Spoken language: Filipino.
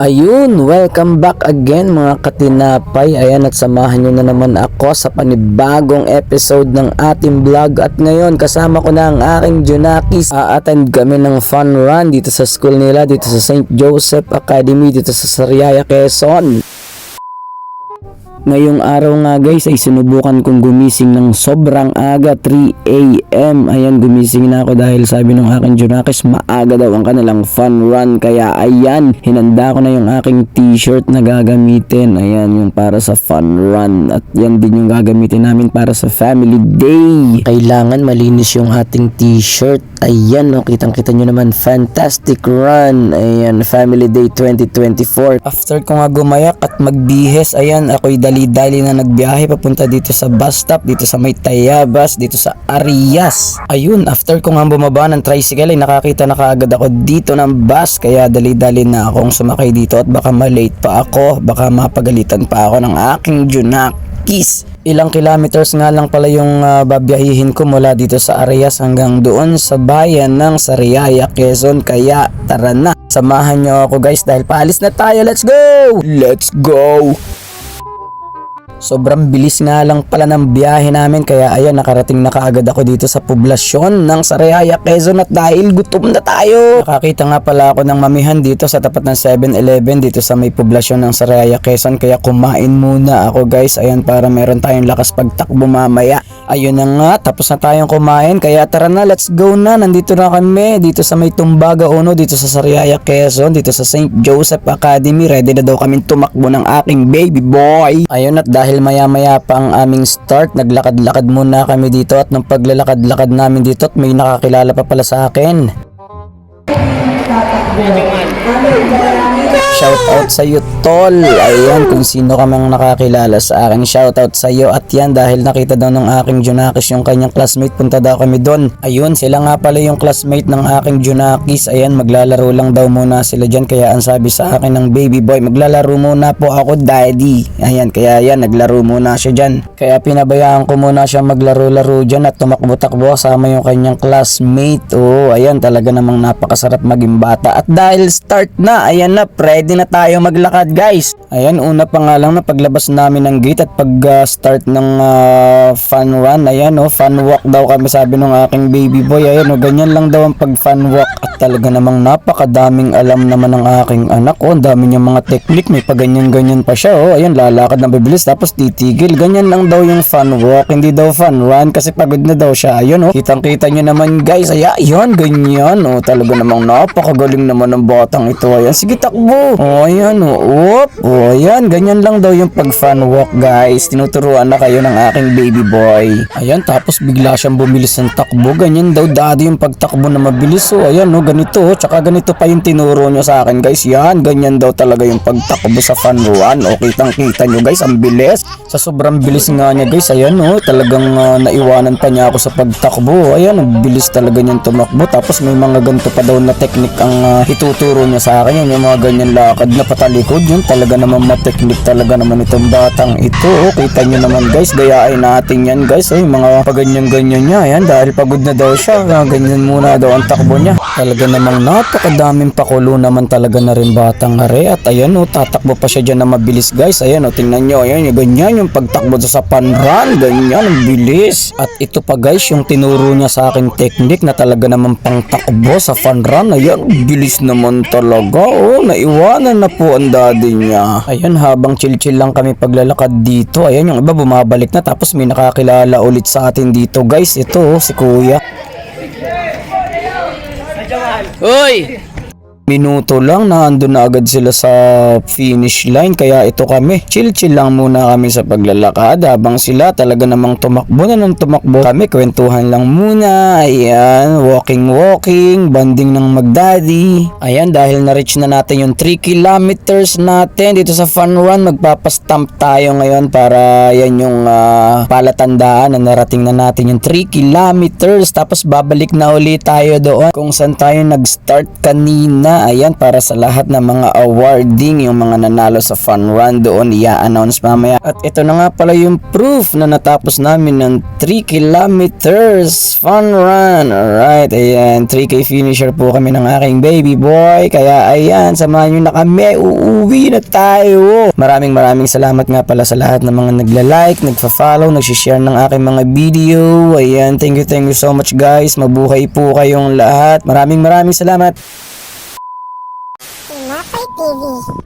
Ayun, welcome back again mga katinapay. Ayan, at samahan nyo na naman ako sa panibagong episode ng ating vlog. At ngayon, kasama ko na ang aking Junakis. A-attend kami ng fun run dito sa school nila, dito sa St. Joseph Academy, dito sa Sariaya, Quezon. Ngayong araw nga guys ay sinubukan kong gumising ng sobrang aga, 3 AM. Ayan, gumising na ako dahil sabi ng aking Junakis maaga daw ang kanilang fun run. Kaya ayan, hinanda ko na yung aking t-shirt na gagamitin. Ayan, yung para sa fun run. At yan din yung gagamitin namin para sa family day. Kailangan malinis yung ating t-shirt. Ayan, oh, kitang-kita nyo naman, fantastic run. Ayan, family day 2024. After ko nga gumayak at magbihes, ayan, ako'y dali-dali na nagbiyahe papunta dito sa bus stop, dito sa may Tayabas, dito sa Arias. Ayun, after ko nga bumaba ng tricycle ay nakakita na kaagad ako dito ng bus, kaya dali-dali na akong sumakay dito at baka malate pa ako, baka mapagalitan pa ako ng aking Junakis. Ilang kilometers nga lang pala yung babiyahihin ko mula dito sa Arias hanggang doon sa bayan ng Sariaya, Quezon. Kaya tara na, samahan nyo ako guys dahil paalis na tayo. Let's go! Let's go! Sobrang bilis nga lang pala ng biyahe namin, kaya ayan, nakarating na kaagad ako dito sa poblasyon ng Sariaya, Quezon, at dahil gutom na tayo. Nakakita nga pala ako ng mamihan dito sa tapat ng 7-Eleven dito sa may poblasyon ng Sariaya, Quezon, kaya kumain muna ako guys, ayan, para meron tayong lakas pagtakbo mamaya. Ayun na nga, tapos na tayong kumain, kaya tara na, let's go na. Nandito na kami dito sa may Tumbaga Uno, dito sa Sariaya, Quezon, dito sa St. Joseph Academy. Ready na daw kaming tumakbo ng aking baby boy. Ayun, at dahil maya-maya pa ang aming start, naglakad-lakad muna kami dito, at nung paglalakad-lakad namin dito at may nakakilala pa pala sa akin. Shout out sa iyo tol. Ayan, kung sino ka mang nakakilala sa akin, shout out sa iyo. At yan, dahil nakita daw ng aking Junakis yung kanyang classmate, punta daw kami doon. Ayun, sila nga pala yung classmate ng aking Junakis. Ayan, maglalaro lang daw muna sila dyan, kaya ang sabi sa akin ng baby boy, maglalaro muna po ako daddy. Ayan, kaya yan, naglaro muna siya dyan. Kaya pinabayaan ko muna siya maglaro-laro dyan at tumakbo-takbo kasama yung kanyang classmate. Oh, ayan, talaga namang napakasarap maging bata. At dahil start na, ayan na, ready na tayo maglakad guys. Ayan, una pa nga lang na paglabas namin ng gate at pag start ng fun run, ayan o, fun walk daw kami, sabi ng aking baby boy. Ayan o, ganyan lang daw ang pag fun walk. At talaga namang napakadaming alam naman ng aking anak. O, ang dami niyang mga technique, may paganyan-ganyan pa siya. O, ayan, lalakad na bibilis tapos titigil. Ganyan lang daw yung fun walk, hindi daw fun run kasi pagod na daw siya. Ayun o, kitang-kita niyo naman guys. Ayan, ganyan o, talaga namang napakagaling naman ng batang ito. Ayan, sige takbo. O, ayan o, o, ayan, ganyan lang daw yung pag fun walk guys. Tinuturuan na kayo ng aking baby boy. Ayan, tapos bigla siyang bumilis ng takbo. Ganyan daw dati yung pagtakbo na mabilis. O, ayan o, ganito. Tsaka ganito pa yung tinuro nyo sa akin guys. Yan, ganyan daw talaga yung pagtakbo sa fun run. O, kitang-kita nyo guys, ang bilis. Sa sobrang bilis nga niya guys, ayan o, talagang naiwanan pa niya ako sa pagtakbo. Ayan, ang bilis talaga niyang tumakbo. Tapos may mga ganito pa daw na technique ang ituturo niya sa akin. Yan, yung mga ganyan lakad na patalikod, yun talaga naman mateknik talaga naman itong batang ito. O, kita nyo naman guys, gayain natin yan guys. Ay, mga paganyan-ganyan niya. Ayan, dahil pagod na daw siya, ganyan muna daw ang takbo niya. Talaga namang napakadaming pakulo naman talaga na rin batang are. At ayan o, tatakbo pa siya dyan na mabilis guys. Ayan o, tingnan nyo, ayan, ganyan yung pagtakbo sa fun run, ganyan, ang bilis. At ito pa guys, yung tinuro niya sa akin technique na talaga naman pang takbo sa fun run. Ayan, bilis naman talaga. O, naiwanan na po ang daddy niya. Ayan, habang chill-chill lang kami paglalakad dito, ayan, yung iba bumabalik na, tapos may nakakilala ulit sa atin dito guys. Ito si kuya. Hoy! Minuto lang na andun na agad sila sa finish line, kaya ito kami, chill-chill lang muna kami sa paglalakad habang sila talaga namang tumakbo na ng tumakbo. Kami kwentuhan lang muna, ayan, walking, banding ng magdaddy. Ayan, dahil na-reach na natin yung 3 kilometers natin dito sa fun run, magpapastamp tayo ngayon para yan yung palatandaan na narating na natin yung 3 kilometers. Tapos babalik na ulit tayo doon kung saan tayo nag-start kanina. nga, ayan, para sa lahat ng mga awarding, yung mga nanalo sa fun run doon, i-announce mamaya. At ito na nga pala yung proof na natapos namin ng 3 kilometers fun run. Alright, ayan, 3K finisher po kami ng aking baby boy. Kaya ayan, samahan nyo na kami, uuwi na tayo. Maraming salamat nga pala sa lahat ng mga nagla-like, nagfa-follow, nag-share ng aking mga video. Ayan, thank you so much guys. Mabuhay po kayong lahat. Maraming salamat. Tinapay TV.